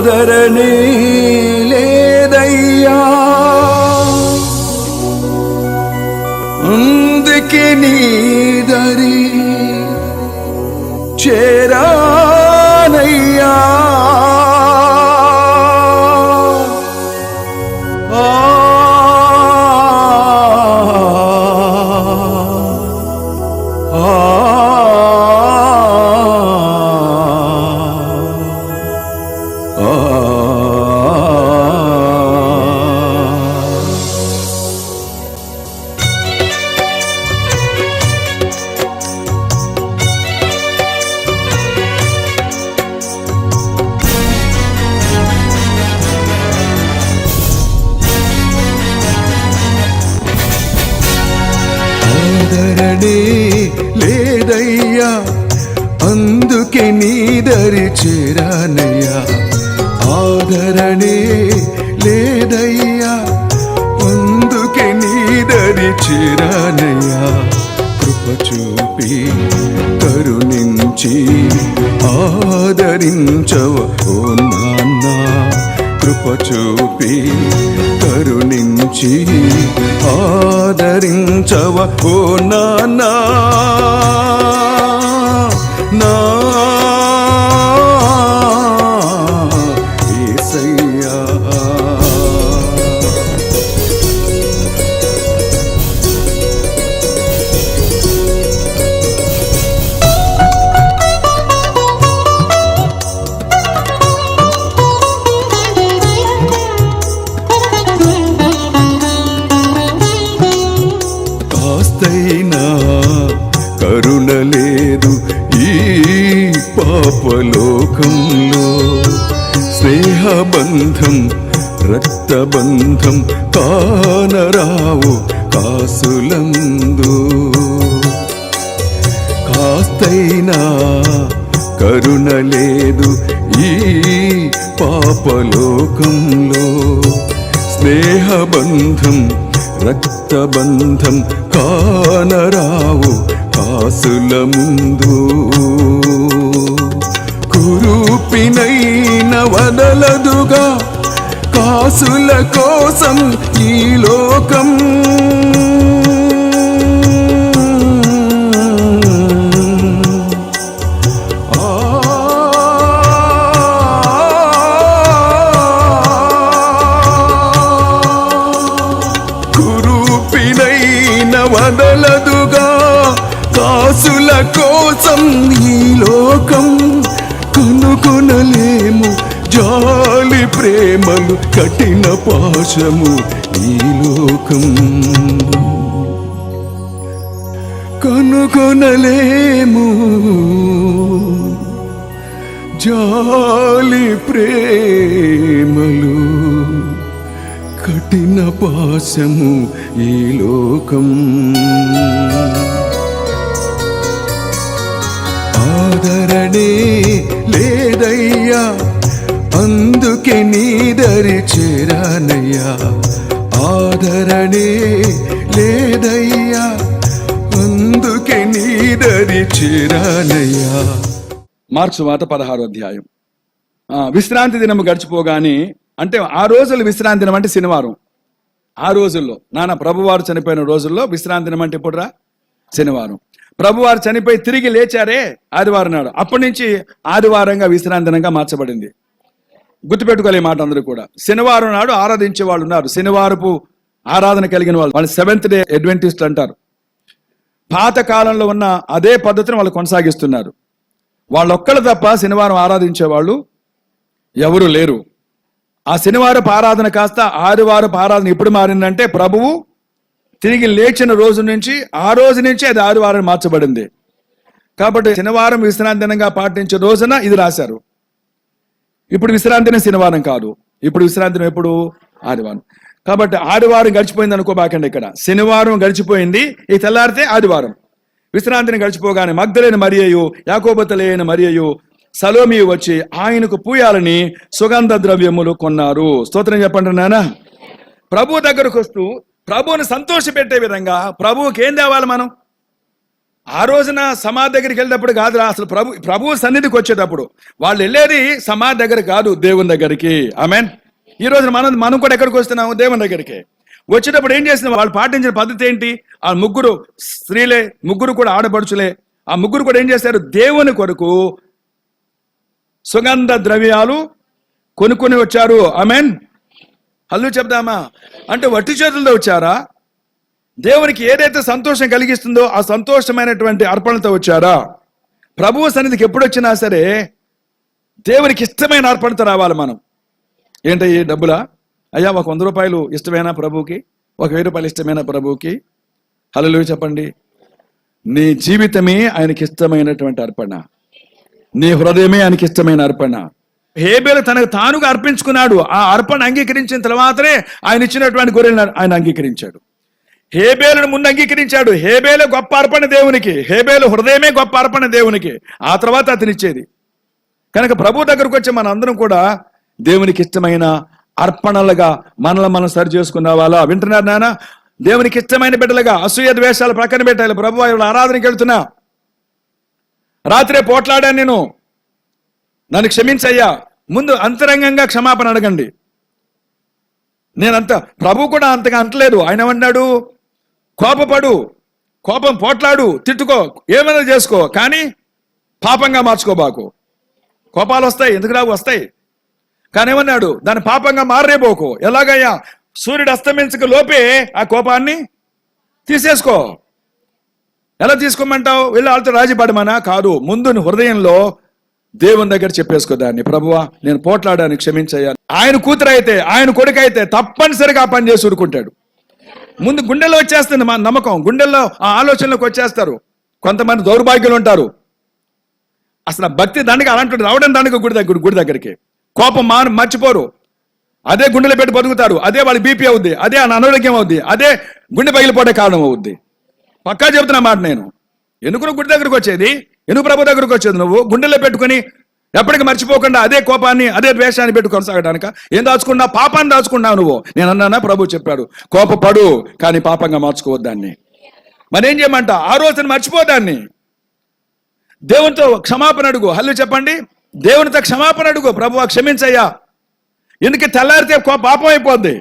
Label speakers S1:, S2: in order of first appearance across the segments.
S1: ఆదరణే లేదయ్యా, అందుకే నీ దరి చేరానయ్యా. ఆదరణే లేదయ్యా, అందుకే నీ దరి చేరానయ్యా. ఆదరణే లేదయ్యా, అందుకే నీ దరి చేరానయ్యా. కృప చూపి కరుణించి ఆదరించవ ఓ నాన్న, కృప చూపి కరుణించి ఆదరించవ ఓ నాన్న. నా యేసయ్యా, కాస్తైనా కరుణ లేదు ఈ పాపలోకంలో. స్నేహబంధం రక్తబంధం కానరావు కాసులందు. కాస్తైనా కరుణ లేదు ఈ పాపలోకంలో. స్నేహబంధం రక్తబంధం కానరావు కాసుల ముందు. కురూపినైన వదలదుగా కాసుల కోసం ఈ లోకం. వదలదుగా కాసుల కోసం ఈ లోకం. కనుగొనలేము జాలి ప్రేమలు కఠిన పాశము ఈ లోకం. కనుగొనలేము జాలి ప్రేమలు కఠిన పాశము ఈ లోకం. ఆదరణే లేదయ్యా, అందుకే నీ దరి చేరానయ్యా. ఆదరణే లేదయ్యా, అందుకే నీ దరి చేరానయ్యా.
S2: మార్క్సు వార్త 16వ అధ్యాయం. విశ్రాంతి దినము గడిచిపోగానే, అంటే ఆ రోజులు విశ్రాంతి దినం అంటే శనివారం. ఆ రోజుల్లో నాన్న ప్రభువారు చనిపోయిన రోజుల్లో విశ్రాంతి దినం అంటే ఎప్పుడురా? శనివారం. ప్రభువారు చనిపోయి తిరిగి లేచారే ఆదివారం నాడు, అప్పటి నుంచి ఆదివారంగా విశ్రాంతి దినంగా మార్చబడింది. గుర్తుపెట్టుకోలే మాట అందరూ కూడా. శనివారం నాడు ఆరాధించే వాళ్ళు ఉన్నారు, శనివారపు ఆరాధన కలిగిన వాళ్ళు సెవెంత్ డే అడ్వెంటిస్టులు అంటారు. పాత కాలంలో ఉన్న అదే పద్ధతిని వాళ్ళు కొనసాగిస్తున్నారు. వాళ్ళొక్కళ్ళు తప్ప శనివారం ఆరాధించే వాళ్ళు ఎవరు లేరు. ఆ శనివారపు ఆరాధన కాస్త ఆదివారపు ఆరాధన ఎప్పుడు మారిందంటే ప్రభువు తిరిగి లేచిన రోజు నుంచి, ఆ రోజు నుంచి అది ఆదివారం మార్చబడింది. కాబట్టి శనివారం విశ్రాంతి దినంగా పాటించే రోజున ఇది రాశారు. ఇప్పుడు విశ్రాంతి దినం శనివారం కాదు, ఇప్పుడు విశ్రాంతి దినం ఎప్పుడు? ఆదివారం. కాబట్టి ఆదివారం గడిచిపోయింది అనుకోబాకండి. ఇక్కడ శనివారం గడిచిపోయింది, ఈ తెల్లారితే ఆదివారం. విశ్రాంతిని గడిచిపోగానే మగ్దలేని మరియయు యాకోబతలేని మరియయు సలోమి వచ్చి ఆయనకు పూయాలని సుగంధ ద్రవ్యములు కొన్నారు. స్తోత్రం చెప్పండి నాన్న. ప్రభు దగ్గరకు వస్తూ ప్రభువుని సంతోషపెట్టే విధంగా ప్రభువుకి ఏం తేవాలి మనం? ఆ రోజున సమాధి దగ్గరికి వెళ్ళేటప్పుడు కాదురా, అసలు ప్రభు సన్నిధికి వచ్చేటప్పుడు వాళ్ళు వెళ్ళేది సమాధి దగ్గర కాదు, దేవుని దగ్గరికి. ఆమేన్. ఈ రోజున మనం కూడా ఎక్కడికి వస్తున్నాము? దేవుని దగ్గరికి. వచ్చేటప్పుడు ఏం చేసిన వాళ్ళు పాటించిన పద్ధతి ఏంటి? ఆ ముగ్గురు స్త్రీలే, ముగ్గురు కూడా ఆడపడుచులే. ఆ ముగ్గురు కూడా ఏం చేశారు? దేవుని కొరకు సుగంధ ద్రవ్యాలు కొనుక్కొని వచ్చారు. ఆమేన్. హల్లు చెప్దామా? అంటే వట్టి చేతులతో వచ్చారా? దేవునికి ఏదైతే సంతోషం కలిగిస్తుందో ఆ సంతోషమైనటువంటి అర్పణతో వచ్చారా? ప్రభువు సన్నిధికి ఎప్పుడు వచ్చినా సరే దేవునికి ఇష్టమైన అర్పణతో రావాలి మనం. ఏంటయ్యి డబ్బులా? అయ్యా ఒక 100 రూపాయలు ఇష్టమేనా ప్రభువుకి? ఒక 1000 రూపాయలు ఇష్టమేనా ప్రభువుకి? హల్లెలూయా చెప్పండి. నీ జీవితమే ఆయనకి ఇష్టమైనటువంటి అర్పణ, నీ హృదయమే ఆయనకి ఇష్టమైన అర్పణ. హేబేలు తనకు తానుగా అర్పించుకున్నాడు. ఆ అర్పణ అంగీకరించిన తర్వాతనే ఆయన ఇచ్చినటువంటి గొర్రెలను ఆయన అంగీకరించాడు. హేబేలును ముందు అంగీకరించాడు. హేబేలు గొప్ప అర్పణ దేవునికి, హేబేలు హృదయమే గొప్ప అర్పణ దేవునికి. ఆ తర్వాత అతను ఇచ్చేది. కనుక ప్రభు దగ్గరకు వచ్చి మన అందరం కూడా దేవునికి ఇష్టమైన అర్పణలుగా మనల్ని మనం సరి చేసుకున్న వాళ్ళ. వింటున్నారు నాన్న? దేవునికి ఇష్టమైన బిడ్డలుగా అసూయ ద్వేషాలు ప్రక్కన పెట్టాలి. ప్రభు ఆరాధనకి వెళ్తున్నా, రాత్రే పోట్లాడాను నేను, నన్ను క్షమించయ్యా. ముందు అంతరంగంగా క్షమాపణ అడగండి. నేనంత ప్రభు కూడా అంతగా అంటలేదు. ఆయన ఏమన్నాడు? కోపపడు, కోపం పోట్లాడు, తిట్టుకో, ఏమైనా చేసుకో, కానీ పాపంగా మార్చుకోబాకు. కోపాలు వస్తాయి, ఎందుకు రావు? వస్తాయి. కానీ ఏమన్నాడు? దాన్ని పాపంగా మారేబోకు. ఎలాగయ్యా? సూర్యుడు అస్తమించక లోపే ఆ కోపాన్ని తీసేసుకో. ఎలా తీసుకోమంటావు? వెళ్ళి వాళ్ళతో రాజీ పడమనా? కాదు, ముందు హృదయంలో దేవుని దగ్గర చెప్పేసుకో దాన్ని. ప్రభువా నేను పోట్లాడాను, క్షమించయ్యా. ఆయన కూతురు అయితే, ఆయన కొడుకు అయితే తప్పనిసరిగా ఆ పని చేసి ఊరుకుంటాడు. ముందు గుండెల్లో వచ్చేస్తుంది మా నమ్మకం, గుండెల్లో ఆ ఆలోచనలోకి వచ్చేస్తారు. కొంతమంది దౌర్భాగ్యులు ఉంటారు. అసలు భక్తి దండగా అలాంటి రావడం దండగా గుడి దగ్గరికి కోపం మర్చిపోరు. అదే గుండెలో పెట్టి బతుకుతారు. అదే వాళ్ళ బీపీ అవుద్ది, అదే అనారోగ్యం అవుద్ది, అదే గుండె పగిలిపోవడం కారణం అవుద్ది. పక్కా చెబుతున్నా మాట నేను. ఎందుకు నువ్వు గుడి దగ్గరకు వచ్చేది? ఎందుకు ప్రభు దగ్గరకు వచ్చేది? నువ్వు గుండెల్లో పెట్టుకుని ఎప్పటికీ మర్చిపోకుండా అదే కోపాన్ని అదే ద్వేషాన్ని పెట్టి కొనసాగడానిక? ఏం దాచుకున్నా? పాపాన్ని దాచుకున్నావు నువ్వు. నేను అన్నానా? ప్రభు చెప్పాడు కోపపడు, కానీ పాపంగా మార్చుకోవద్దాన్ని. మరేం చేయమంట? ఆ రోజున మర్చిపోదాన్ని. దేవునితో క్షమాపణ అడుగు. హల్లు చెప్పండి. దేవునితో క్షమాపణ అడుగు. ప్రభువా క్షమించయ్యా. ఎందుకు తెల్లారితే పాపం అయిపోద్ది.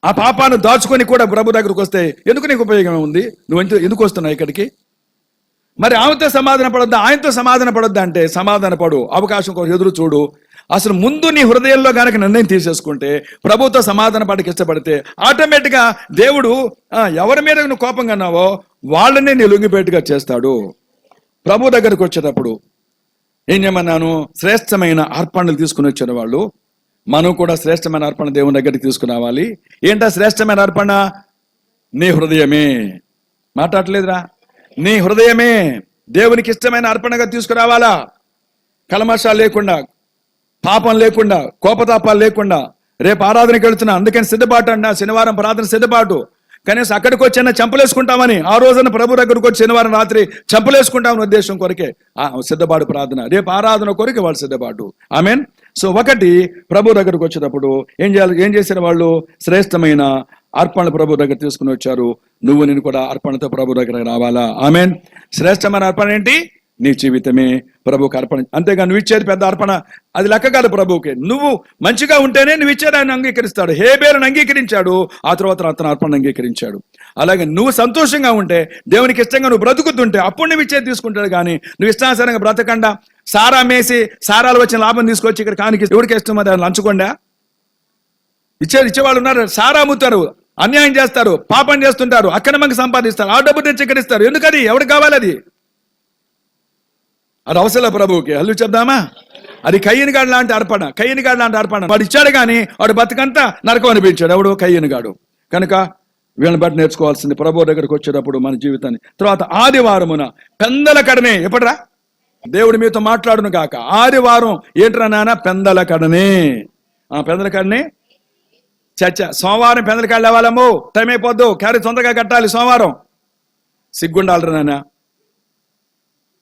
S2: ఆ పాపాన్ని దాచుకొని కూడా ప్రభు దగ్గరకు వస్తే ఎందుకు నీకు ఉపయోగం ఉంది? నువ్వు ఎందుకు వస్తున్నావు ఇక్కడికి? మరి ఆమెతో సమాధాన పడొద్దా, ఆయనతో సమాధాన పడొద్దా అంటే సమాధాన పడు, అవకాశం కోసం ఎదురు చూడు. అసలు ముందు నీ హృదయంలో కనుక నిర్ణయం తీసేసుకుంటే, ప్రభుతో సమాధాన పడకి ఇష్టపడితే ఆటోమేటిక్గా దేవుడు ఎవరి మీద నువ్వు కోపంగా ఉన్నావో వాళ్ళని నీ లొంగిపేటుగా చేస్తాడు. ప్రభు దగ్గరకు వచ్చేటప్పుడు ఏం చేయమన్నాను? శ్రేష్టమైన అర్పణలు తీసుకుని వచ్చిన వాళ్ళు మనం కూడా శ్రేష్టమైన అర్పణ దేవుని దగ్గరికి తీసుకుని రావాలి. ఏంటా శ్రేష్టమైన అర్పణ? నీ హృదయమే. మాట్లాడలేదురా? నీ హృదయమే దేవునికి ఇష్టమైన అర్పణగా తీసుకురావాలా. కల్మషాలు లేకుండా, పాపం లేకుండా, కోపతాపాలు లేకుండా. రేపు ఆరాధనకి వెళుతున్నా, అందుకని సిద్ధపాటు అన్నా. శనివారం ప్రార్థన సిద్ధపాటు. కనీసం అక్కడికి వచ్చి చంపలేసుకుంటామని, ఆ రోజున ప్రభు దగ్గరకు వచ్చి శనివారం రాత్రి చంపలేసుకుంటామని ఉద్దేశం కొరకే సిద్ధపాటు ప్రార్థన. రేపు ఆరాధన కొరకే వాళ్ళు సిద్ధపాటు. ఆమేన్. సో ఒకటి, ప్రభు దగ్గరకు వచ్చేటప్పుడు ఏం చేయాలి? ఏం చేసిన వాళ్ళు? శ్రేష్టమైన అర్పణ ప్రభు దగ్గర తీసుకుని వచ్చారు. నువ్వు నేను కూడా అర్పణతో ప్రభు దగ్గర రావాలా. ఆమేన్. శ్రేష్టమైన అర్పణ ఏంటి? నీ జీవితమే ప్రభుకి అర్పణ. అంతేగా నువ్వు ఇచ్చేది పెద్ద అర్పణ అది లెక్క కాదు ప్రభుకి. నువ్వు మంచిగా ఉంటేనే నువ్వు ఇచ్చేది ఆయన అంగీకరిస్తాడు. హేబేలును అంగీకరించాడు, ఆ తర్వాత అతను అర్పణ అంగీకరించాడు. అలాగే నువ్వు సంతోషంగా ఉంటే, దేవునికి ఇష్టంగా నువ్వు బ్రతుకుతుంటే అప్పుడు నువ్వు ఇచ్చేది తీసుకుంటాడు. కానీ నువ్వు ఇష్టానుసారంగా బ్రతకండా సారా మేసి సారాలు వచ్చిన లాభం తీసుకొచ్చి ఇక్కడ కానికి ఎవరికి ఇష్టం అది లంచుకోండా? ఇచ్చేవాళ్ళు ఉన్నారు. సారా అమ్ముతారు, అన్యాయం చేస్తారు, పాపం చేస్తుంటారు, అక్రమంగా సంపాదిస్తారు, ఆ డబ్బు తెచ్చి ఇక్కడ ఇస్తారు. ఎందుకది? ఎవరికి కావాలి అది? అది అవసరం ప్రభువుకి. హల్లు చెప్దామా? అది కయ్యనిగాడు లాంటి అర్పణ. కయ్యనిగాడు లాంటి అర్పణ వాడు ఇచ్చాడు, కానీ వాడు బతుకంతా నరకం అనిపించాడు. ఎవడు? కయ్యనిగాడు. కనుక వీళ్ళని బట్టి నేర్చుకోవాల్సింది ప్రభు దగ్గరకు వచ్చేటప్పుడు మన జీవితాన్ని. తర్వాత ఆదివారమున పెందల కడనే. ఎప్పుడురా? దేవుడు మీతో మాట్లాడును కాక. ఆదివారం ఏంట్రా నాన్న? పెందల కడనే. పెందల కడనే చచ్చ. సోమవారం పెందల కడ లేవాలమ్మో, టైం అయిపోద్దు, క్యారీ తొందరగా కట్టాలి. సోమవారం సిగ్గుండాలరా నాన్న.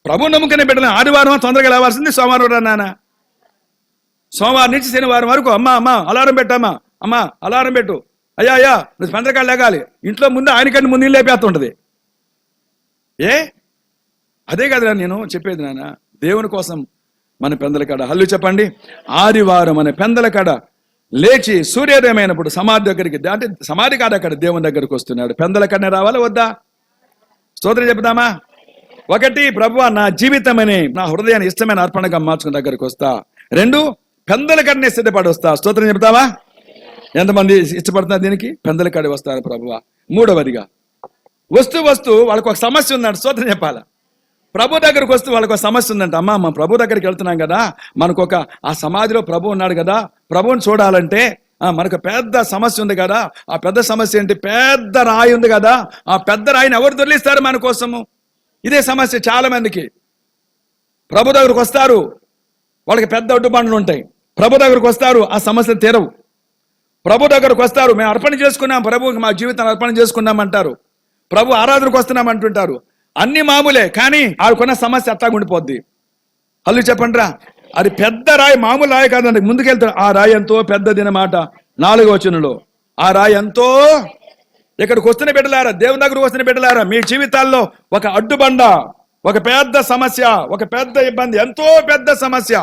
S2: ప్రభు నమ్ముకునే బిడ్డలు ఆదివారం తొందరగా లేవాల్సింది సోమవారం రా నాన్న. సోమవారం నుంచి శనివారం వరకు అమ్మ అలారం పెట్టమ్మా, అమ్మ అలారం పెట్టు, అయ్యా నువ్వు పెందరకాళ్ళు లేగాలి. ఇంట్లో ముందు ఆయనకంటే ముందు లేపేస్తుంటది. అదే కదరా నేను చెప్పేది నాన్న. దేవుని కోసం మన పెందల కాడ హల్లు చెప్పండి. ఆదివారం అనే పెందల కాడ లేచి సూర్యోదయమైనప్పుడు సమాధి దగ్గరికి, అంటే సమాధి కాడ అక్కడ దేవుని దగ్గరికి వస్తున్నాడు. పెందల కాడనే రావాలా వద్దా? స్తోత్రం చెప్తామా? ఒకటి, ప్రభువా నా జీవితం అని నా హృదయాన్ని ఇష్టమైన అర్పణగా మార్చుకుని దగ్గరికి వస్తా. రెండు, పెందల కాడనే సిద్ధపడి వస్తా. స్తోత్రం చెప్తావా? ఎంతమంది ఇష్టపడుతున్నారు దీనికి? పెందల కాడి వస్తారు ప్రభువా. మూడవదిగా వస్తూ వాళ్ళకు ఒక సమస్య ఉందంట. స్తోత్రం చెప్పాలా? ప్రభు దగ్గరకు వస్తూ వాళ్ళకు ఒక సమస్య ఉందంట. అమ్మా మా ప్రభు దగ్గరికి వెళ్తున్నాం కదా, మనకు ఒక ఆ సమాధిలో ప్రభు ఉన్నాడు కదా, ప్రభువుని చూడాలంటే మనకు పెద్ద సమస్య ఉంది కదా. ఆ పెద్ద సమస్య ఏంటి? పెద్ద రాయి ఉంది కదా, ఆ పెద్ద రాయిని ఎవరు దొరికిస్తారు మన కోసము? ఇదే సమస్య చాలా మందికి. ప్రభు దగ్గరకు వస్తారు, వాళ్ళకి పెద్ద అడ్డుబండ్లు ఉంటాయి. ప్రభు దగ్గరకు వస్తారు, ఆ సమస్యలు తీరవు. ప్రభు దగ్గరకు వస్తారు, మేము అర్పణ చేసుకున్నాం, ప్రభుకి మా జీవితాన్ని అర్పణ చేసుకున్నాం అంటారు. ప్రభు ఆరాధనకు వస్తున్నాం అంటుంటారు. అన్ని మామూలే, కానీ ఆడుకున్న సమస్య అట్టాగుండిపోద్ది. హల్లు చెప్పండి రా. అది పెద్ద రాయి, మామూలు రాయి కాదండి. ముందుకెళ్తారు. ఆ రాయి ఎంతో పెద్దది అన్నమాట. 4వ వచనంలో ఆ రాయి ఎంతో, ఇక్కడికి వస్తున్న బిడ్డలారా, దేవుని దగ్గరకు వస్తున్న బిడ్డలారా, మీ జీవితాల్లో ఒక అడ్డుబండ, ఒక పెద్ద సమస్య, ఒక పెద్ద ఇబ్బంది, ఎంతో పెద్ద సమస్య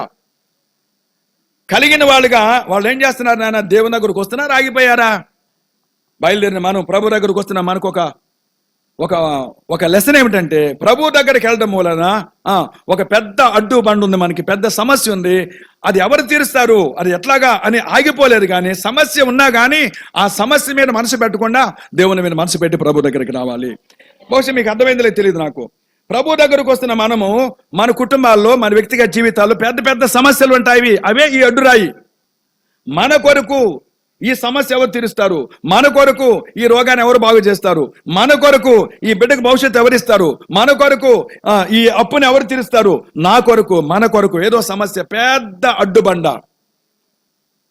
S2: కలిగిన వాళ్ళుగా వాళ్ళు ఏం చేస్తున్నారు నాన్న? దేవుని దగ్గరకు వస్తున్నారు, ఆగిపోయారా? బయలుదేరిన మనం ప్రభు దగ్గరకు వస్తున్నాం. మనకు ఒక లెసన్ ఏమిటంటే, ప్రభు దగ్గరికి వెళ్ళడం మూలన ఒక పెద్ద అడ్డు బండి ఉంది, మనకి పెద్ద సమస్య ఉంది. అది ఎవరు తీరుస్తారు, అది ఎట్లాగా అని ఆగిపోలేదు. కానీ సమస్య ఉన్నా కానీ ఆ సమస్య మీద మనసు పెట్టకుండా దేవుని మీద మనసు పెట్టి ప్రభు దగ్గరికి రావాలి. బహుశా మీకు అర్థమైందో తెలియదు నాకు. ప్రభు దగ్గరకు వస్తున్న మనము మన కుటుంబాల్లో, మన వ్యక్తిగత జీవితాల్లో పెద్ద పెద్ద సమస్యలు ఉంటాయి. అవే ఈ అడ్డురాయి. మన కొరకు ఈ సమస్య ఎవరు తీరుస్తారు? మన కొరకు ఈ రోగాన్ని ఎవరు బాగు చేస్తారు? మన కొరకు ఈ బిడ్డకు భవిష్యత్తు ఎవరిస్తారు? మన కొరకు ఈ అప్పుని ఎవరు తీరుస్తారు? నా కొరకు, మన కొరకు ఏదో సమస్య, పెద్ద అడ్డుబండ,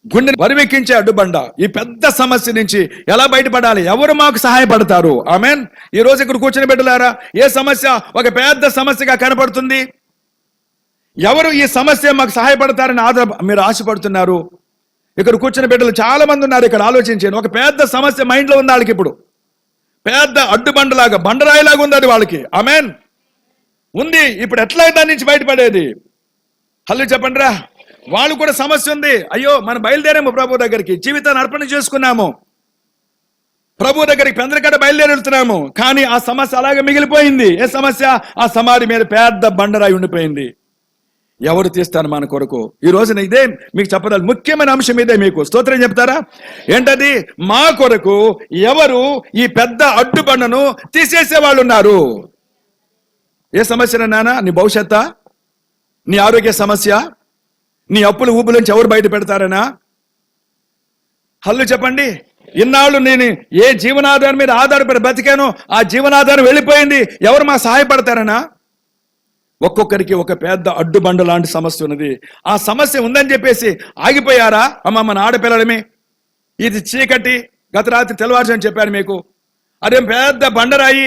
S2: గుండెని బరివెక్కించే అడ్డుబండ. ఈ పెద్ద సమస్య నుంచి ఎలా బయటపడాలి? ఎవరు మాకు సహాయపడతారు? ఆమెన్. ఈ రోజు ఇక్కడ కూర్చొని బిడ్డలారా, ఏ సమస్య ఒక పెద్ద సమస్యగా కనపడుతుంది? ఎవరు ఈ సమస్య మాకు సహాయపడతారని మీరు ఆశపడుతున్నారు? ఇక్కడ కూర్చున్న బిడ్డలు చాలా మంది ఉన్నారు. ఇక్కడ ఆలోచించాను. ఒక పెద్ద సమస్య మైండ్లో ఉంది వాళ్ళకి. ఇప్పుడు పెద్ద అడ్డుబండలాగా, బండరాయిలాగా ఉంది అది వాళ్ళకి. ఆమెన్ ఉంది. ఇప్పుడు ఎట్లా దాని నుంచి బయటపడేది? హల్లు చెప్పండి రా. వాళ్ళు కూడా సమస్య ఉంది. అయ్యో మనం బయలుదేరాము ప్రభు దగ్గరికి, జీవితాన్ని అర్పణ చేసుకున్నాము, ప్రభు దగ్గరికి పెందలకాడ బయలుదేరి వెళ్తున్నాము. కానీ ఆ సమస్య అలాగే మిగిలిపోయింది. ఏ సమస్య? ఆ సమాధి మీద పెద్ద బండరాయి ఉండిపోయింది. ఎవరు తీస్తారు మన కొరకు? ఈ రోజున ఇదే మీకు చెప్పదాలి, ముఖ్యమైన అంశం ఇదే. మీకు స్తోత్రం చెప్తారా? ఏంటది? మా కొరకు ఎవరు ఈ పెద్ద అడ్డుబండను తీసేసే వాళ్ళు ఉన్నారు? ఏ సమస్య నాన్న? నీ భవిష్యత్తా, నీ ఆరోగ్య సమస్య, నీ అప్పుల ఊపుల నుంచి ఎవరు బయట పెడతారనా? హల్లు చెప్పండి. ఇన్నాళ్ళు నేను ఏ జీవనాధారం మీద ఆధారపడి బతికానో ఆ జీవనాధారం వెళ్ళిపోయింది, ఎవరు మా సహాయపడతారనా? ఒక్కొక్కరికి ఒక పెద్ద అడ్డుబండ లాంటి సమస్య ఉన్నది. ఆ సమస్య ఉందని చెప్పేసి ఆగిపోయారా? అమ్మ మన ఆడపిల్లలమే, ఇది చీకటి, గత రాత్రి తెల్లవారుజామున చెప్పాను మీకు, అదేం పెద్ద బండరాయి,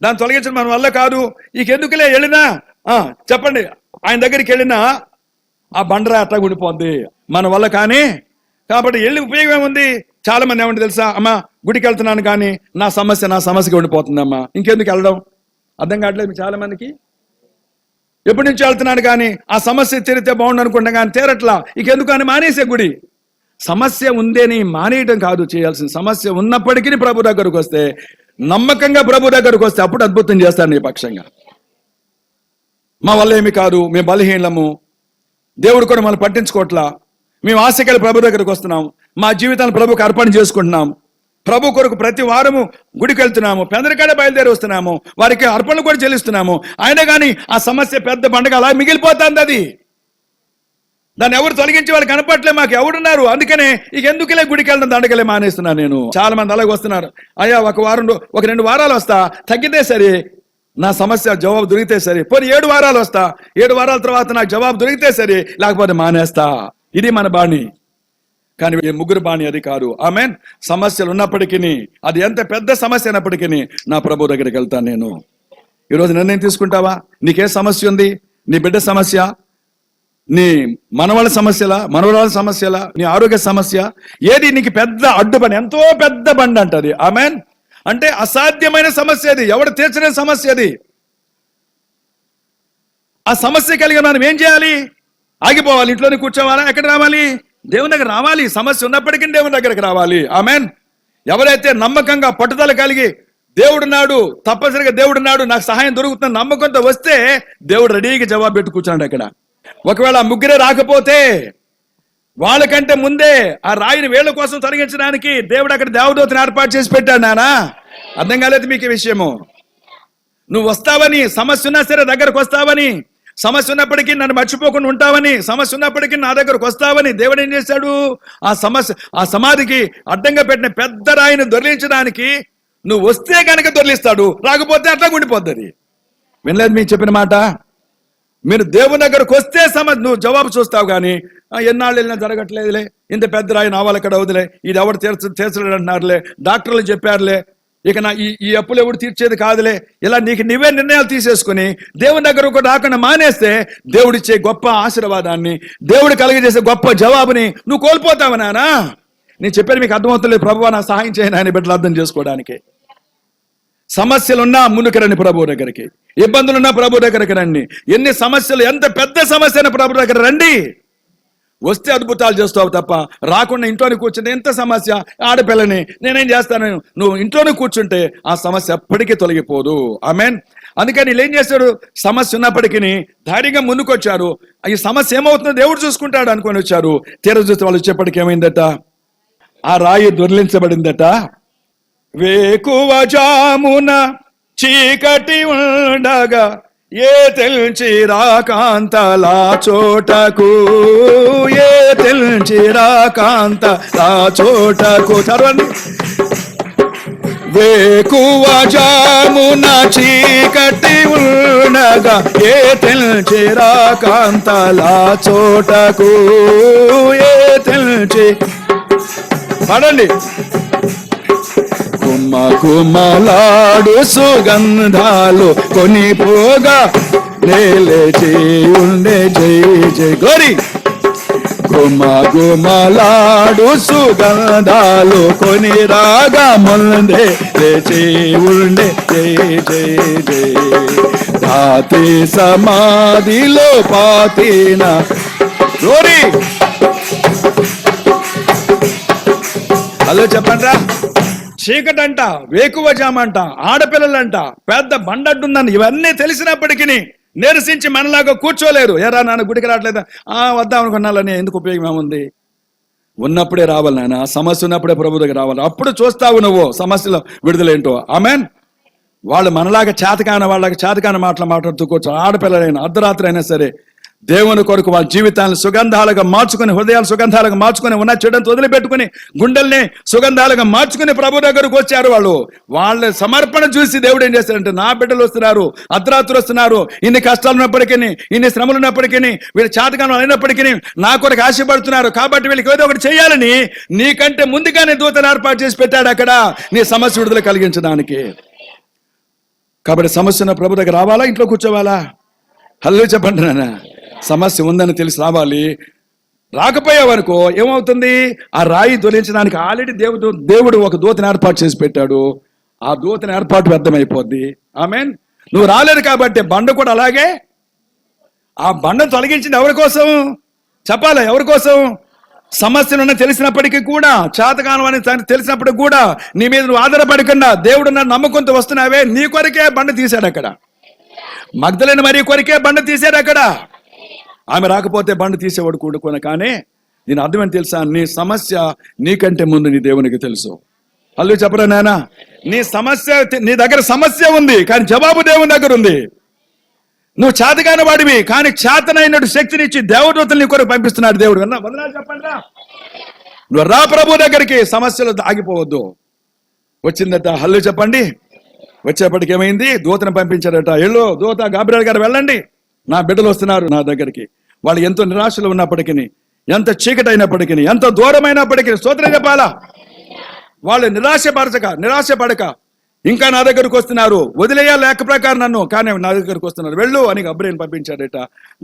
S2: దాన్ని తొలగించడం మన వల్ల కాదు, ఇకెందుకులే వెళ్ళినా చెప్పండి, ఆయన దగ్గరికి వెళ్ళినా ఆ బండరాయి అట్లా ఉండిపోద్ది, మన వల్ల. కానీ కాబట్టి వెళ్ళి ఉపయోగం ఏముంది? చాలా మంది ఏమంటే తెలుసా, అమ్మ గుడికి వెళ్తున్నాను కానీ నా సమస్యకి ఉండిపోతుందమ్మా, ఇంకెందుకు వెళ్ళడం? అర్థం కావట్లేదు చాలా మందికి. ఎప్పటి నుంచి వెళ్తున్నాను కానీ ఆ సమస్య తీరితే బాగుండు అనుకుంటా, కానీ తీరట్లా, ఇంకెందుకు అని మానేసే గుడి. సమస్య ఉందేని మానేయటం కాదు చేయాల్సిన. సమస్య ఉన్నప్పటికీ ప్రభు దగ్గరకు వస్తే, నమ్మకంగా ప్రభు దగ్గరకు వస్తే అప్పుడు అద్భుతం చేస్తాను నీ పక్షంగా. మా వల్ల ఏమి కాదు, మేము బలహీనము, దేవుడు కూడా మనం పట్టించుకోవట్లా, మేము ఆశకెళ్ళి ప్రభు దగ్గరకు వస్తున్నాం, మా జీవితాన్ని ప్రభుకు అర్పణ చేసుకుంటున్నాం, ప్రభు కొరకు ప్రతి వారము గుడికి వెళ్తున్నాము, పెందలకాడ బయలుదేరి వస్తున్నాము, వారికి అర్పణలు కూడా చెల్లిస్తున్నాము. అయినా కానీ ఆ సమస్య పెద్ద పండుగ అలా మిగిలిపోతుంది. అది దాన్ని ఎవరు తొలగించి వాళ్ళు కనపట్లే, మాకు ఎవరున్నారు? అందుకనే ఇక ఎందుకులే గుడికి వెళ్ళడం, దండగలే మానేస్తున్నాను నేను. చాలా మంది అలాగే వస్తున్నారు. అయ్యా ఒక 2 వారాలు వస్తా, తగ్గితే సరే, నా సమస్య జవాబు దొరికితే సరే, పోనీ 7 వారాలు వస్తా, 7 వారాల తర్వాత నాకు జవాబు దొరికితే సరే, లేకపోతే మానేస్తా. ఇది మన బాణి. కానీ ముగ్గురు బాణి అది కాదు. ఆమెన్. సమస్యలు ఉన్నప్పటికీ, అది ఎంత పెద్ద సమస్య అయినప్పటికీ నా ప్రభు దగ్గరికి వెళ్తాను నేను. ఈరోజు నిర్ణయం తీసుకుంటావా? నీకే సమస్య ఉంది? నీ బిడ్డ సమస్య, నీ మనవాళ్ళ సమస్యలా, మనవరాళ్ళ సమస్యలా, నీ ఆరోగ్య సమస్య ఏది? నీకు పెద్ద అడ్డుబండి, ఎంతో పెద్ద బండి అంటది. ఆమెన్. అంటే అసాధ్యమైన సమస్య అది, ఎవడు తీర్చలేని సమస్య అది. ఆ సమస్య కలిగి మనం ఏం చేయాలి? ఆగిపోవాలి, ఇంట్లోనే కూర్చోవాలా? ఎక్కడ రావాలి? దేవుని దగ్గర రావాలి. సమస్య ఉన్నప్పటికీ దేవుని దగ్గరకు రావాలి. ఆమెన్. ఎవరైతే నమ్మకంగా పట్టుదల కలిగి దేవుడున్నాడు, తప్పనిసరిగా దేవుడున్నాడు, నాకు సహాయం దొరుకుతున్న నమ్మకంతో వస్తే దేవుడు రెడీగా జవాబు పెట్టి కూర్చున్నాడు అక్కడ. ఒకవేళ ముగ్గురే రాకపోతే వాళ్ళకంటే ముందే ఆ రాయిని వేళ్ల కోసం తొలగించడానికి దేవుడు అక్కడ దేవదూతని ఏర్పాటు చేసి పెట్టాడు. నానా అర్థం కాలేదు మీకు ఈ విషయము? నువ్వు వస్తావని, సమస్య ఉన్నా సరే దగ్గరకు వస్తావని, సమస్య ఉన్నప్పటికీ నన్ను మర్చిపోకుండా ఉంటావని, సమస్య ఉన్నప్పటికీ నా దగ్గరకు వస్తావని దేవుడు ఏం చేశాడు? ఆ సమాధికి అడ్డంగా పెట్టిన పెద్ద రాయిని దొర్లించడానికి నువ్వు వస్తే కనుక దొర్లిస్తాడు, రాకపోతే అట్లా ఉండిపోద్ది. వినలేదు మీకు చెప్పిన మాట? మీరు దేవుని దగ్గరకు వస్తే నువ్వు జవాబు చూస్తావు, కానీ ఎన్నాళ్ళు వెళ్ళినా జరగట్లేదులే, ఇంత పెద్ద రాయి నా వాళ్ళక్కడ అవుదులే, ఇది ఎవరు తీర్చలేడు అంటున్నారులే, డాక్టర్లు చెప్పారులే, ఇక నా ఈ అప్పులు ఎవరు తీర్చేది కాదులే, ఇలా నీకు నువ్వే నిర్ణయాలు తీసేసుకుని దేవుని దగ్గరకు రాకుండా మానేస్తే దేవుడిచ్చే గొప్ప ఆశీర్వాదాన్ని, దేవుడు కలిగజేసే గొప్ప జవాబుని నువ్వు కోల్పోతావు. నానా నేను చెప్పాను మీకు అర్థమవుతలేదు. ప్రభువా నా సహాయం చేయను ఆయన బిడ్డలు అర్థం చేసుకోవడానికి. సమస్యలున్నా ముందుకు రండి ప్రభు దగ్గరికి, ఇబ్బందులున్నా ప్రభు దగ్గరికి రండి. ఎన్ని సమస్యలు, ఎంత పెద్ద సమస్య అయినా ప్రభు దగ్గర రండి. వస్తే అద్భుతాలు చేస్తావు తప్ప రాకుండా ఇంట్లోనే కూర్చుంటే ఎంత సమస్య? ఆడపిల్లని నేనేం చేస్తాను? నువ్వు ఇంట్లోనే కూర్చుంటే ఆ సమస్య ఎప్పటికీ తొలగిపోదు. ఆమెన్. అందుకని వీళ్ళు ఏం చేశారు? సమస్య ఉన్నప్పటికీ ధైర్యంగా ముందుకు వచ్చారు. ఈ సమస్య ఏమవుతుందో దేవుడు చూసుకుంటాడు అనుకొని వచ్చారు. తీర చూస్తే వాళ్ళు వచ్చేప్పటికి ఏమైందట? ఆ రాయి దొర్లించబడిందట. వేకువ జామున చీకటి ఉండగా ఏ తెల్చి రాకాంతలా చోటకు, ఏ తెల్చి రాకాంతలా చోటకు. చదవండి. వేకువ జామున చీకటి ఉండగా ఏ తెల్చి రాకాంతలా చోటకు, ఏ తెల్చి పడండి. కుమ్మ కుమ్మలాడు సుగంధాలు కొనిపోగా లేచి ఉండే జై జై గోరి. కుమ్మ గుమలాడు సుగంధాలు కొని రాగా ముందే లేచి ఉండే జై జై జై. రాతి సమాధిలో పాతిన గోరి. హలో చెప్పండి. చీకటంట, వేకువ జామంట, ఆడపిల్లలంట, పెద్ద బండడ్డుందని ఇవన్నీ తెలిసినప్పటికీ నిరసించి మనలాగా కూర్చోలేరు. ఏరా నాన్న గుడికి రావట్లేదా? వద్దాం అనుకున్నాలని ఎందుకు ఉపయోగం ఏముంది? ఉన్నప్పుడే రావాలి నాన్న. సమస్య ఉన్నప్పుడే ప్రభు దగ్గర రావాలి. అప్పుడు చూస్తావు నువ్వు సమస్యలో విడుదలేంటో. ఆమెన్. వాళ్ళు మనలాగా చేతకాన వాళ్ళకి చేతకాన మాట్లాడుతూ కూర్చో. ఆడపిల్లలైనా అర్ధరాత్రి అయినా సరే దేవుని కొరకు వాళ్ళ జీవితాలను సుగంధాలుగా మార్చుకుని, హృదయాలు సుగంధాలుగా మార్చుకుని, ఉన్న చెడును వదిలిపెట్టుకుని, గుండెల్ని సుగంధాలుగా మార్చుకుని ప్రభు దగ్గరకు వచ్చారు. వాళ్ళ సమర్పణ చూసి దేవుడు ఏం చేస్తాడంటే, నా బిడ్డలు వస్తున్నారు, అర్ధరాత్రి వస్తున్నారు, ఇన్ని కష్టాలు ఉన్నప్పటికీ, ఇన్ని శ్రమలు ఉన్నప్పటికీ, వీళ్ళు చేతకాలం అయినప్పటికీ నా కొరకు ఆశపడుతున్నారు, కాబట్టి వీళ్ళకి ఏదో ఒకటి చేయాలని నీకంటే ముందుగానే దూతను ఏర్పాటు చేసి పెట్టాడు అక్కడ, నీ సమస్య విడుదల కలిగించడానికి. కాబట్టి సమస్య ఉన్న ప్రభు దగ్గర రావాలా, ఇంట్లో కూర్చోవాలా? హల్లో చెప్పండి నాన్న. సమస్య ఉందని తెలిసి రావాలి. రాకపోయావనుకో ఏమవుతుంది? ఆ రాయి దొరించడానికి ఆల్రెడీ దేవుడు ఒక దూతను ఏర్పాటు చేసి పెట్టాడు. ఆ దూతను ఏర్పాటు వ్యర్థమైపోద్ది. ఆమెన్. నువ్వు రాలేదు కాబట్టి బండ కూడా అలాగే. ఆ బండను తొలగించింది ఎవరి కోసం చెప్పాలా? ఎవరి కోసం? సమస్యలు తెలిసినప్పటికీ కూడా, చేతకాలం అని తెలిసినప్పటికీ కూడా నీ మీద నువ్వు ఆధారపడకుండా దేవుడు నమ్మకంతో వస్తున్నావే, నీ కొరికే బండ తీశాడు అక్కడ. మగ్దలేని మరి కొరికే బండ తీశాడు అక్కడ. ఆమె రాకపోతే బండ తీసేవాడు కూడుకున్న. కానీ దీని అర్థం ఏంటి తెలుసా? నీ సమస్య నీకంటే ముందు నీ దేవునికి తెలుసు. అల్లు చెప్పరా నాయన? నీ సమస్య, నీ దగ్గర సమస్య ఉంది కానీ జవాబు దేవుని దగ్గర ఉంది. నువ్వు చేతగాని వాడివి కానీ చేతనైనటు శక్తినిచ్చి దేవదూతలు నీ కొరకు పంపిస్తున్నాడు దేవుడు. వందనాలు చెప్పండి రా. నువ్వు రా ప్రభు దగ్గరికి, సమస్యలు ఆగిపోవద్దు. వచ్చిందట. హల్లు చెప్పండి. వచ్చేప్పటికి ఏమైంది? దూతను పంపించాడట. ఎల్లో దూత గాబ్రియల్ గారు వెళ్ళండి, నా బిడ్డలు వస్తున్నారు నా దగ్గరికి. వాళ్ళు ఎంతో నిరాశలు ఉన్నప్పటికీ, ఎంత చీకటి అయినప్పటికీ, ఎంత దూరమైనప్పటికీ స్తోత్రం చెప్పాలా. వాళ్ళు నిరాశపడక ఇంకా నా దగ్గరకు వస్తున్నారు, వదిలేయ లేక ప్రకారం నన్ను, కానీ నా దగ్గరకు వస్తున్నారు, వెళ్ళు అని గబ్రియల్ పంపించాడట.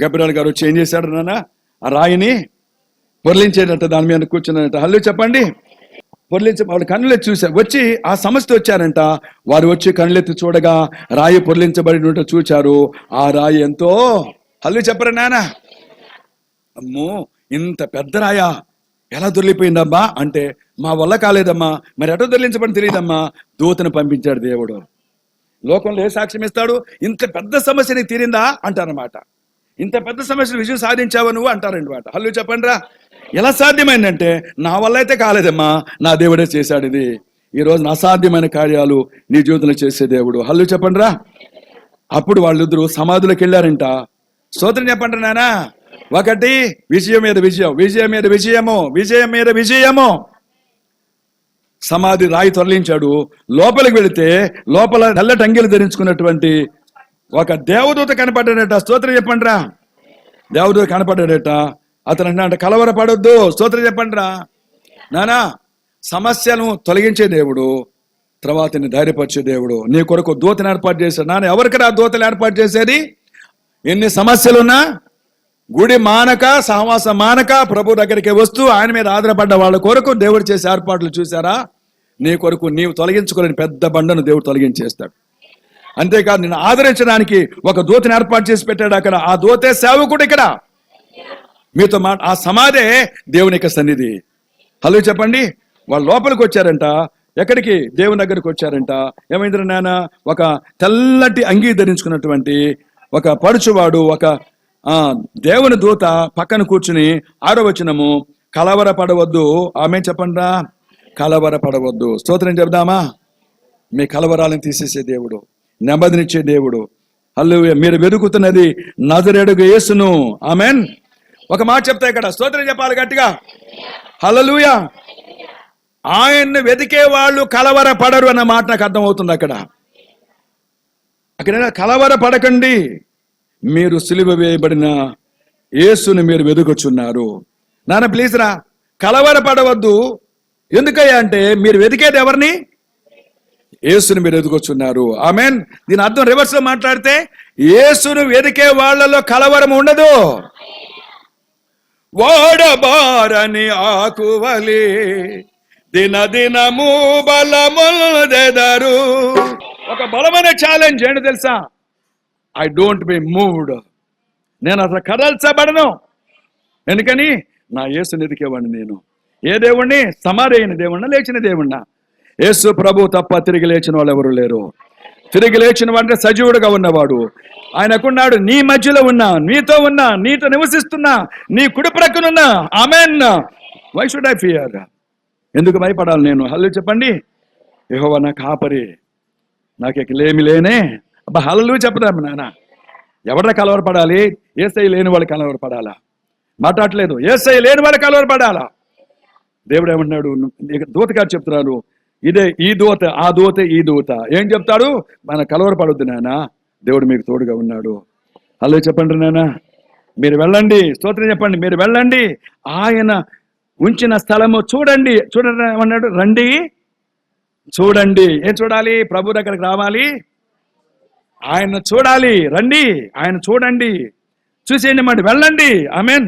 S2: గబ్రియల్ గారు వచ్చి ఏం చేశాడు నాన్న? ఆ రాయిని పొర్లించేటట్ట, దాని మీద కూర్చున్నాడట. హల్లు చెప్పండి. పొర్లించి వాళ్ళు కళ్ళెత్తి చూశారు. వచ్చి ఆ సమస్య వచ్చారంట. వారు వచ్చి కళ్ళెత్తి చూడగా రాయి పొర్లించబడినట్టు చూచారు. ఆ రాయి ఎంతో హల్లు చెప్పరా నాన్న? అమ్మో ఇంత పెద్ద రాయా ఎలా దొరికిపోయిందమ్మా అంటే, మా వల్ల కాలేదమ్మా, మరి ఎటో దొరికించబడి తెలియదమ్మా, దూతను పంపించాడు దేవుడు. లోకంలో ఏ సాక్ష్యం ఇస్తాడు? ఇంత పెద్ద సమస్య నీకు తీరిందా అంటారనమాట. ఇంత పెద్ద సమస్యను విజయం సాధించావు నువ్వు అంటారనమాట. హల్లు చెప్పండి రా. ఎలా సాధ్యమైందంటే, నా వల్ల అయితే కాలేదమ్మా, నా దేవుడే చేశాడు ఇది. ఈ రోజున అసాధ్యమైన కార్యాలు నీ జీవితంలో చేసే దేవుడు. హల్లు చెప్పండి రా. అప్పుడు వాళ్ళిద్దరూ సమాధులకు వెళ్ళారంట. స్తోత్రం చెప్పండి నానా. ఒకటి విజయం మీద విజయం, విజయం మీద విజయము, విజయం మీద విజయము. సమాధి రాయి తొలగించాడు. లోపలికి వెళితే లోపల నల్లటి అంగీలు ధరించుకున్నటువంటి ఒక దేవదూత కనపడ్డాడట. స్తోత్రం చెప్పండి రా. దేవదూత కనపడ్డాడట. అతను అంటే కలవరపడొద్దు. స్తోత్రం చెప్పండి రా. నానా, సమస్యను తొలగించే దేవుడు, తర్వాత నీ ధైర్యపరిచే దేవుడు. నీ కొరకు దూతను ఏర్పాటు చేశాడు. నాన్న, ఎవరికి రా దూతలు ఏర్పాటు చేసేది? ఎన్ని సమస్యలున్నా గుడి మానక, సహవాసం మానక, ప్రభు దగ్గరికి వస్తూ ఆయన మీద ఆధారపడ్డ వాళ్ళ కొరకు దేవుడు చేసే ఏర్పాట్లు చూసారా? నీ కొరకు నీవు తొలగించుకోలేని పెద్ద బండను దేవుడు తొలగించేస్తాడు. అంతేకాదు నిన్ను ఆదరించడానికి ఒక దూతను ఏర్పాటు చేసి పెట్టాడు అక్కడ. ఆ దూతే సేవకుడు ఇక్కడ మీతో ఆ సమాధే దేవుని యొక్క సన్నిధి. హలో చెప్పండి. వాళ్ళు లోపలికి వచ్చారంట. ఎక్కడికి? దేవుని దగ్గరికి వచ్చారంట. ఏమైంది నాన్న? ఒక తెల్లటి అంగీ ధరించుకున్నటువంటి ఒక పడుచువాడు, ఒక దేవుని దూత పక్కన కూర్చుని 6వ వచనము, కలవరపడవద్దు. ఆమె చెప్పండి రా. కలవరపడవద్దు. స్తోత్రం చెప్దామా? మీ కలవరాలను తీసేసే దేవుడు, నెమ్మదినిచ్చే దేవుడు. హల్లెలూయా. మీరు వెతుకుతున్నది నజరేయుడగు యేసును. ఆమెన్. ఒక మాట చెప్తా ఇక్కడ, స్తోత్రం చెప్పాలి గట్టిగా. హల్లెలూయా. ఆయన్ని వెతికే వాళ్ళు కలవరపడరు అన్న మాట నాకు అర్థమవుతుంది అక్కడ. కలవరపడకండి, మీరు సిలువ వేయబడిన యేసుని మీరు వెతుకుచున్నారు. నాన్న ప్లీజ్ రా, కలవరపడవద్దు. ఎందుకయ్యా అంటే, మీరు వెతికేది ఎవరిని? యేసుని మీరు వెతుకుచున్నారు. ఆమెన్. దీని అర్థం రివర్స్ లో మాట్లాడితే, యేసును వెతికే వాళ్ళలో కలవరం ఉండదు. ఓడబారని ఆకువలి దినదినము బలముదెదరు. ఒక బలమైన ఛాలెంజ్ ఏంటి తెలుసా? I don't be moved. నేను అసలు కదల్చబడను. ఎందుకని? నా యేసుని ఎదికేవాడిని నేను. ఏ దేవుణ్ణి? సమాధి అయిన దేవుణ్ణా, లేచిన దేవుణ్ణా? యేసు ప్రభు తప్ప తిరిగి లేచిన వాళ్ళు ఎవరు లేరు. తిరిగి లేచిన వాడంటే సజీవుడుగా ఉన్నవాడు. ఆయన ఎక్కడున్నాడు? నీ మధ్యలో ఉన్నా, నీతో ఉన్నా, నీతో నివసిస్తున్నా, నీ కుడి ప్రక్కనున్నా. Amen. Why should I fear? ఎందుకు భయపడాలి నేను? హల్లు చెప్పండి. యెహోవా నా కాపరి, నాకు లేమి లేనే. అబ్బా హల్లు చెప్పదాము నాన్న. ఎవడ కలవరపడాలి? యేసయ్య లేని వాళ్ళు కలవరపడాలా? మాట్లాడలేదు. యేసయ్య లేని వాళ్ళు కలవరపడాలా? దేవుడు ఏమంటున్నాడు? దూత గారు చెప్తున్నారు, ఇదే ఈ దూత, ఆ దూత, ఈ దూత. ఏం చెప్తాడు? మన కలవరపడొద్దు నాన్న, దేవుడు మీకు తోడుగా ఉన్నాడు. హల్లు చెప్పండి నాన్న. మీరు వెళ్ళండి. స్తోత్రం చెప్పండి. మీరు వెళ్ళండి, ఆయన ఉంచిన స్థలము చూడండి. చూడండి ఏమన్నాడు? రండి చూడండి. ఏం చూడాలి? ప్రభు దగ్గరికి రావాలి, ఆయన చూడాలి. రండి, ఆయన చూడండి, చూసేయండి మాట. వెళ్ళండి. ఆమెన్.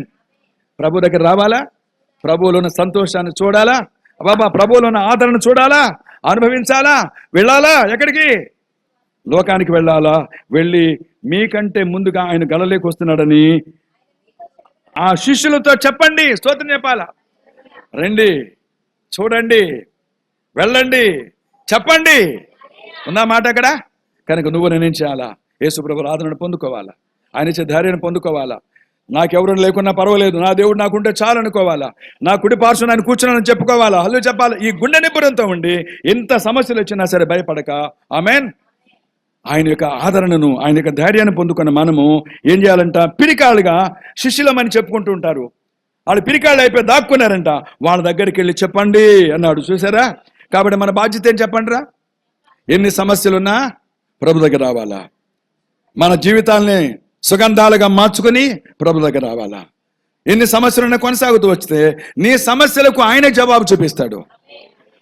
S2: ప్రభు దగ్గర రావాలా? ప్రభువులో ఉన్న సంతోషాన్ని చూడాలా? బాబా ప్రభువులో ఉన్న ఆదరణ చూడాలా? అనుభవించాలా? వెళ్ళాలా? ఎక్కడికి? లోకానికి వెళ్ళాలా? వెళ్ళి మీకంటే ముందుగా ఆయన గలలేకి వస్తున్నాడని ఆ శిష్యులతో చెప్పండి. స్తోత్రం చెప్పాలా? రండి, చూడండి, వెళ్ళండి, చెప్పండి. ఉన్న మాట అక్కడ. కనుక నువ్వు నేనేం చేయాలా? యేసు ప్రభువు ఆదరణ పొందుకోవాలా, ఆయన ఇచ్చే ధైర్యాన్ని పొందుకోవాలా. నాకెవరు లేకున్నా పర్వాలేదు, నా దేవుడు నాకుంటే చాలు అనుకోవాలా. నా కుడి పార్శ్వన ఆయన కూర్చున్నానని చెప్పుకోవాలా. హల్లు చెప్పాలి. ఈ గుండె నిబ్బరంతో ఉండి ఎంత సమస్యలు వచ్చినా సరే భయపడక, ఆమెన్, ఆయన యొక్క ఆదరణను, ఆయన యొక్క ధైర్యాన్ని పొందుకున్న మనము ఏం చేయాలంట? పిరికాళ్ళుగా శిష్యులమని చెప్పుకుంటూ ఉంటారు. వాళ్ళు పిరికాళ్ళు అయిపోయి దాక్కున్నారంట. వాళ్ళ దగ్గరికి వెళ్ళి చెప్పండి అన్నాడు. చూసారా? కాబట్టి మన బాధ్యత ఏం చెప్పండి రా. ఎన్ని సమస్యలున్నా ప్రభు దగ్గర రావాలా. మన జీవితాల్ని సుగంధాలుగా మార్చుకుని ప్రభు దగ్గర రావాలా. ఎన్ని సమస్యలున్నా కొనసాగుతూ వస్తే నీ సమస్యలకు ఆయనే జవాబు చూపిస్తాడు.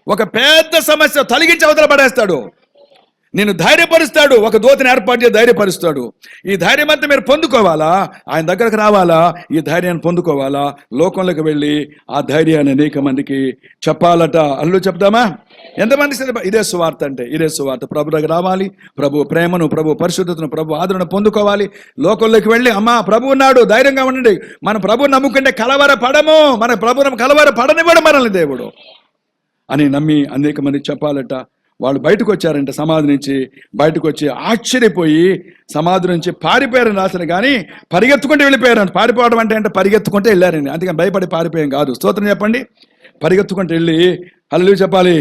S2: ఒక పెద్ద సమస్య తొలగించి అవతల పడేస్తాడు. నేను ధైర్యపరుస్తాడు. ఒక దూతని ఏర్పాటు చేసి ధైర్యపరుస్తాడు. ఈ ధైర్యం అంతా మీరు పొందుకోవాలా, ఆయన దగ్గరకు రావాలా, ఈ ధైర్యాన్ని పొందుకోవాలా, లోకంలోకి వెళ్ళి ఆ ధైర్యాన్ని అనేక మందికి చెప్పాలట. అల్లు చెప్తామా? ఎంతమంది ఇదే సువార్త అంటే ఇదే సువార్త. ప్రభు దగ్గర రావాలి, ప్రభు ప్రేమను, ప్రభు పరిశుద్ధతను, ప్రభు ఆదరణ పొందుకోవాలి. లోకంలోకి వెళ్ళి అమ్మా ప్రభు ఉన్నాడు, ధైర్యంగా ఉండండి, మన ప్రభు నమ్ముకుంటే కలవర పడము, మన ప్రభు కలవర పడనివ్వడం మనల్ని దేవుడు అని నమ్మి అనేక మంది చెప్పాలట. వాళ్ళు బయటకు వచ్చారంటే సమాధి నుంచి బయటకు వచ్చి ఆశ్చర్యపోయి సమాధి నుంచి పారిపోయారని రాశారు, కానీ పరిగెత్తుకుంటూ వెళ్ళిపోయారంట. పారిపోవడం అంటే పరిగెత్తుకుంటే వెళ్ళారండి, అందుకని భయపడి పారిపోయాం కాదు. స్తోత్రం చెప్పండి. పరిగెత్తుకుంటూ వెళ్ళి హల్లెలూయా చెప్పాలి.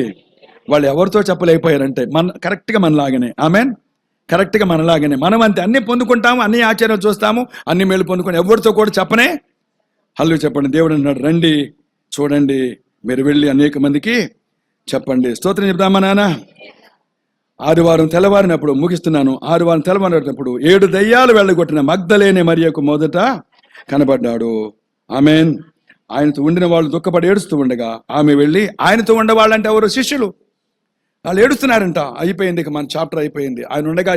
S2: వాళ్ళు ఎవరితో చెప్పలేకపోయారంటే కరెక్ట్గా మనలాగనే. ఆమేన్. కరెక్ట్గా మనలాగనే మనం అంతే, అన్ని పొందుకుంటాము, అన్ని ఆశ్చర్యాలు చూస్తాము, అన్ని మేలు పొందుకొని ఎవరితో కూడా చెప్పనే. హల్లెలూయా చెప్పండి. దేవుడు అన్నాడు, రండి చూడండి, మీరు వెళ్ళి అనేక మందికి చెప్పండి. స్తోత్రం చెప్తామా నాన్న? ఆదివారం తెల్లవారినప్పుడు ముగిస్తున్నాను. ఆదివారం తెల్లవారినప్పుడు 7 దయ్యాలు వెళ్ళగొట్టిన మగ్దలేనే మరియకు మొదట కనబడ్డాడు. ఆమేన్. ఆయనతో ఉండిన వాళ్ళు దుఃఖపడి ఏడుస్తూ ఉండగా ఆమె వెళ్ళి, ఆయనతో ఉండేవాళ్ళంటే ఎవరు? శిష్యులు. వాళ్ళు ఏడుస్తున్నారంట. అయిపోయింది, ఇక మన చాప్టర్ అయిపోయింది. ఆయన ఉండగా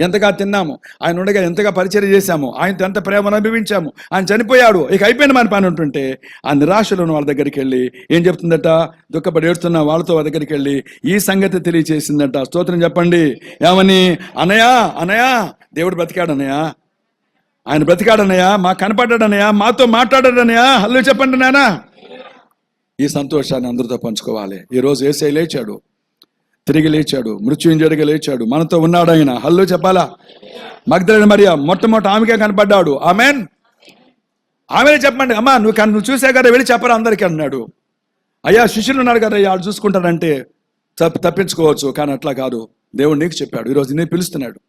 S2: ఎంతగా తిన్నాము, ఆయన ఉండగా ఎంతగా పరిచయం చేశాము, ఆయనతో ఎంత ప్రేమను అనుభవించాము, ఆయన చనిపోయాడు, ఇక అయిపోయింది మన పని ఉంటుంటే ఆ నిరాశలో వాళ్ళ దగ్గరికి వెళ్ళి ఏం చెప్తుందట? దుఃఖపడి ఏడుస్తున్న వాళ్ళతో దగ్గరికి వెళ్ళి ఈ సంగతి తెలియచేసిందట. స్తోత్రం చెప్పండి. ఏమని? అనయా దేవుడు బ్రతికాడనయా, ఆయన బ్రతికాడనయా, మాకు కనపడ్డాడనయా, మాతో మాట్లాడాడనయా. హల్లెలూయా చెప్పండి నాన్న. ఈ సంతోషాన్ని అందరితో పంచుకోవాలి. ఈరోజు యేసయ్య లేచాడు, తిరిగి లేచాడు, మృత్యుంజయుడిగా లేచాడు, మనతో ఉన్నాడు ఆయన. హల్లెలూయా చెప్పాలా? మగ్దలేనే మరియ మొట్టమొదటి ఆమెకే కనపడ్డాడు. ఆమేన్. ఆమెనే చెప్పండి, అమ్మా నువ్వు చూసే కదా, వెళ్ళి చెప్పరా అందరికీ అన్నాడు. అయ్యా శిష్యులు ఉన్నారు కదా, వాళ్ళు చూసుకుంటారంటే తప్పించుకోవచ్చు, కానీ అట్లా కాదు. దేవుడు నీకు చెప్పాడు, ఈరోజు నేను పిలుస్తున్నాడు.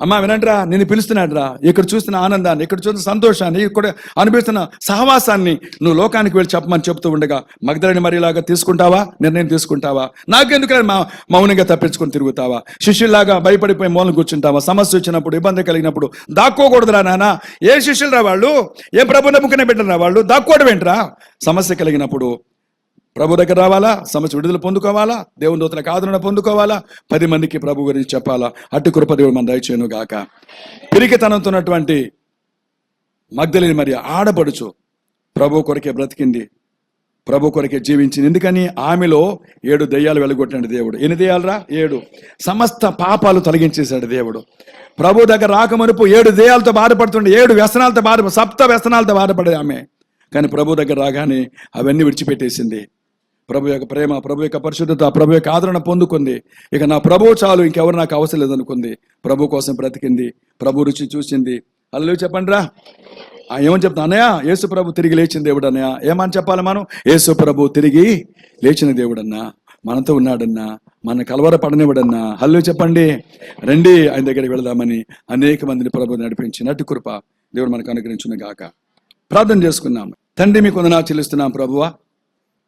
S2: అమ్మా వినండిరా, నేను పిలుస్తున్నాడు రా. ఇక్కడ చూస్తున్న ఆనందాన్ని, ఇక్కడ చూస్తున్న సంతోషాన్ని, ఇక్కడ అనిపిస్తున్న సహవాసాన్ని నువ్వు లోకానికి వెళ్ళి చెప్పమని చెప్తూ ఉండగా మగ్దలేనే మరియలాగా తీసుకుంటావా? నిర్ణయం తీసుకుంటావా? నాకెందుకు మౌనంగా తప్పించుకొని తిరుగుతావా? శిష్యుల్లాగా భయపడిపోయి మూలం కూర్చుంటావా? సమస్య వచ్చినప్పుడు, ఇబ్బంది కలిగినప్పుడు దాక్కోకూడదురా నాన్న. ఏ శిష్యులు రా వాళ్ళు? ఏ ప్రభు నమ్ముకునే బిడ్డరా వాళ్ళు? దాక్కోవడం ఏంట్రా? సమస్య కలిగినప్పుడు ప్రభు దగ్గర రావాలా, సమస్య విడుదల పొందుకోవాలా, దేవుని దూతలకు ఆదరణ పొందుకోవాలా, 10 మందికి ప్రభు గురించి చెప్పాలా. అట్టి కృప దేవుడు మన దయచేయును గాక. పిరికితనంతున్నటువంటి మగ్దలేనే మరియ ఆడపడుచు ప్రభు కొరకే బ్రతికింది, ప్రభు కొరకే జీవించింది. ఎందుకని? ఆమెలో 7 దయ్యాలు వెళ్ళగొట్టాడు దేవుడు. ఎన్ని దయ్యాలురా? 7. సమస్త పాపాలు తొలగించేశాడు దేవుడు. ప్రభు దగ్గర రాకమనుపు 7 దయ్యాలతో బాధపడుతుండే, 7 వ్యసనాలతో సప్త వ్యసనాలతో బాధపడే ఆమె. కానీ ప్రభు దగ్గర రాగానే అవన్నీ విడిచిపెట్టేసింది. ప్రభు యొక్క ప్రేమ, ప్రభు యొక్క పరిశుద్ధత, ప్రభు యొక్క ఆదరణ పొందుకుంది. ఇక నా ప్రభు చాలు, ఇంకెవరు నాకు అవసరం లేదనుకుంది. ప్రభు కోసం బ్రతికింది, ప్రభు రుచి చూసింది. హల్లెలూయా చెప్పండి రా. ఏమని చెప్తా? అన్నయ్య యేసు ప్రభు తిరిగి లేచిన దేవుడు అన్నయ్య. ఏమని చెప్పాలి మనం? యేసు ప్రభు తిరిగి లేచిన దేవుడన్నా, మనతో ఉన్నాడన్నా, మన కలవర పడనివ్వడన్నా. హల్లెలూయా చెప్పండి. రండి ఆయన దగ్గరికి వెళదామని అనేక మందిని ప్రభు నడిపించినట్టు కృప దేవుడు మనకు అనుగ్రహించును గాక. ప్రార్థన చేసుకున్నాం. తండ్రి మీకు వందనాలు చెల్లిస్తున్నాం ప్రభువా.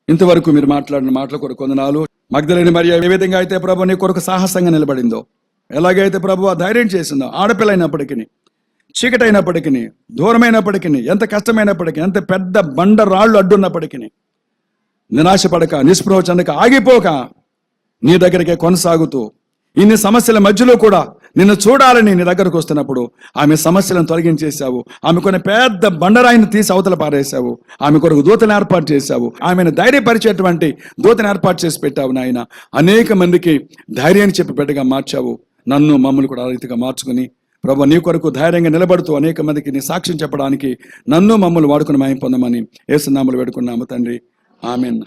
S2: ఇంతవరకు మీరు మాట్లాడిన మాటల కొరకు వందనాలు. మగ్దలేనే మరియ ఏ విధంగా అయితే ప్రభు నీ కొరకు సాహసంగా నిలబడిందో, ఎలాగైతే ప్రభు ధైర్యం చేసిందో, ఆడపిల్లైనప్పటికీ, చీకటైనప్పటికీ, దూరమైనప్పటికీ, ఎంత కష్టమైనప్పటికీ, ఎంత పెద్ద బండ రాళ్ళు అడ్డున్నప్పటికీ నిరాశపడక, నిస్పృహ చెందక, ఆగిపోక నీ దగ్గరికే కొనసాగుతూ ఇన్ని సమస్యల మధ్యలో కూడా నిన్ను చూడాలని నీ దగ్గరకు వస్తున్నప్పుడు ఆమె సమస్యలను తొలగించేశావు. ఆమె కొన్ని పెద్ద బండరాయిని తీసి అవతల పారేశావు. ఆమె కొరకు దూతను ఏర్పాటు చేశావు. ఆమెను ధైర్యపరిచేటువంటి దూతను ఏర్పాటు చేసి పెట్టావు నాయన. అనేక మందికి ధైర్యాన్ని చెప్పి బిడ్డగా మార్చావు. నన్ను మమ్మల్ని కూడా ఆ రీతిగా మార్చుకుని ప్రభు నీ కొరకు ధైర్యంగా నిలబడుతూ అనేక మందికి నీ సాక్ష్యం చెప్పడానికి నన్ను మమ్మల్ని వాడుకుని మహిమ పొందమని యేసు నామములో వేడుకున్నాము తండ్రి. ఆమేన్.